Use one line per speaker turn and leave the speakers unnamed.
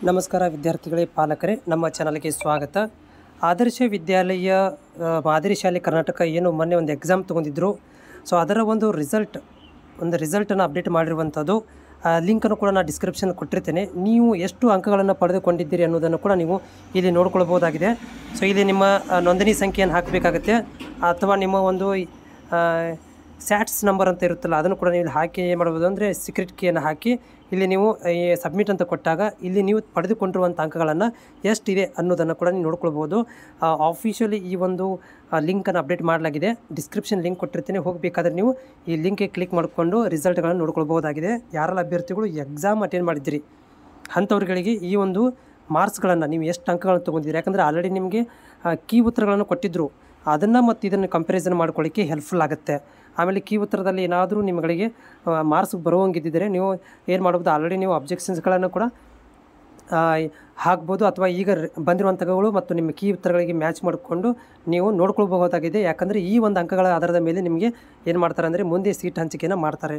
ನಮಸ್ಕಾರ ವಿದ್ಯಾರ್ಥಿಗಳೇ, ಪಾಲಕರೇ, ನಮ್ಮ ಚಾನಲ್ಗೆ ಸ್ವಾಗತ. ಆದರ್ಶ ವಿದ್ಯಾಲಯ ಮಾದರಿ ಶಾಲೆ ಕರ್ನಾಟಕ ಏನು ಮೊನ್ನೆ ಒಂದು ಎಕ್ಸಾಮ್ ತೊಗೊಂಡಿದ್ರು. ಸೊ ಅದರ ಒಂದು ರಿಸಲ್ಟನ್ನು ಅಪ್ಡೇಟ್ ಮಾಡಿರುವಂಥದ್ದು. ಲಿಂಕನ್ನು ಕೂಡ ನಾನು ಡಿಸ್ಕ್ರಿಪ್ಷನ್ ಕೊಟ್ಟಿರ್ತೇನೆ. ನೀವು ಎಷ್ಟು ಅಂಕಗಳನ್ನು ಪಡೆದುಕೊಂಡಿದ್ದೀರಿ ಅನ್ನೋದನ್ನು ಕೂಡ ನೀವು ಇಲ್ಲಿ ನೋಡ್ಕೊಳ್ಬೋದಾಗಿದೆ. ಸೊ ಇಲ್ಲಿ ನಿಮ್ಮ ನೋಂದಣಿ ಸಂಖ್ಯೆಯನ್ನು ಹಾಕಬೇಕಾಗುತ್ತೆ, ಅಥವಾ ನಿಮ್ಮ ಒಂದು ಸ್ಯಾಟ್ಸ್ ನಂಬರ್ ಅಂತ ಇರುತ್ತಲ್ಲ ಅದನ್ನು ಕೂಡ ನೀವು ಹಾಕಿ ಏನು ಮಾಡ್ಬೋದು ಅಂದರೆ ಸೀಕ್ರೆಟ್ ಕೀಯನ್ನು ಹಾಕಿ ಇಲ್ಲಿ ನೀವು ಸಬ್ಮಿಟ್ ಅಂತ ಕೊಟ್ಟಾಗ ಇಲ್ಲಿ ನೀವು ಪಡೆದುಕೊಂಡಿರುವಂಥ ಅಂಕಗಳನ್ನು ಎಷ್ಟಿದೆ ಅನ್ನೋದನ್ನು ಕೂಡ ನೀವು ನೋಡ್ಕೊಳ್ಬೋದು. ಆಫಿಷಿಯಲಿ ಈ ಒಂದು ಲಿಂಕನ್ನು ಅಪ್ಡೇಟ್ ಮಾಡಲಾಗಿದೆ. ಡಿಸ್ಕ್ರಿಪ್ಷನ್ ಲಿಂಕ್ ಕೊಟ್ಟಿರ್ತೀನಿ, ಹೋಗಬೇಕಾದ್ರೆ ನೀವು ಈ ಲಿಂಕ್ಗೆ ಕ್ಲಿಕ್ ಮಾಡಿಕೊಂಡು ರಿಸಲ್ಟ್ಗಳನ್ನು ನೋಡ್ಕೊಳ್ಬೋದಾಗಿದೆ. ಯಾರೆಲ್ಲ ಅಭ್ಯರ್ಥಿಗಳು ಎಕ್ಸಾಮ್ ಅಟೆಂಡ್ ಮಾಡಿದ್ದೀರಿ ಅಂಥವ್ರುಗಳಿಗೆ ಈ ಒಂದು ಮಾರ್ಕ್ಸ್ಗಳನ್ನು ನೀವು ಎಷ್ಟು ಅಂಕಗಳನ್ನು ತೊಗೊಂಡಿದ್ದೀರಿ, ಯಾಕಂದರೆ ಆಲ್ರೆಡಿ ನಿಮಗೆ ಕೀ ಉತ್ತರಗಳನ್ನು ಕೊಟ್ಟಿದ್ದರು, ಅದನ್ನು ಮತ್ತು ಇದನ್ನು ಕಂಪ್ಯಾರಿಸನ್ ಮಾಡ್ಕೊಳ್ಳಿಕ್ಕೆ ಹೆಲ್ಪ್ಫುಲ್ ಆಗುತ್ತೆ. ಆಮೇಲೆ ಕೀ ಉತ್ತರದಲ್ಲಿ ಏನಾದರೂ ನಿಮಗೆ ಮಾರ್ಕ್ಸ್ ಬರುವಂಗಿದ್ದರೆ ನೀವು ಏನು ಮಾಡ್ಬೋದು, ಆಲ್ರೆಡಿ ನೀವು ಅಬ್ಜೆಕ್ಷನ್ಸ್ಗಳನ್ನು ಕೂಡ ಹಾಕ್ಬೋದು, ಅಥವಾ ಈಗ ಬಂದಿರುವಂಥಗಳು ಮತ್ತು ನಿಮ್ಮ ಕೀ ಉತ್ತರಗಳಿಗೆ ಮ್ಯಾಚ್ ಮಾಡಿಕೊಂಡು ನೀವು ನೋಡ್ಕೊಳ್ಬಹುದಾಗಿದೆ. ಯಾಕಂದರೆ ಈ ಒಂದು ಅಂಕಗಳ ಆಧಾರದ ಮೇಲೆ ನಿಮಗೆ ಏನು ಮಾಡ್ತಾರೆ ಅಂದರೆ ಮುಂದೆ ಸೀಟ್ ಹಂಚಿಕೆಯನ್ನು ಮಾಡ್ತಾರೆ.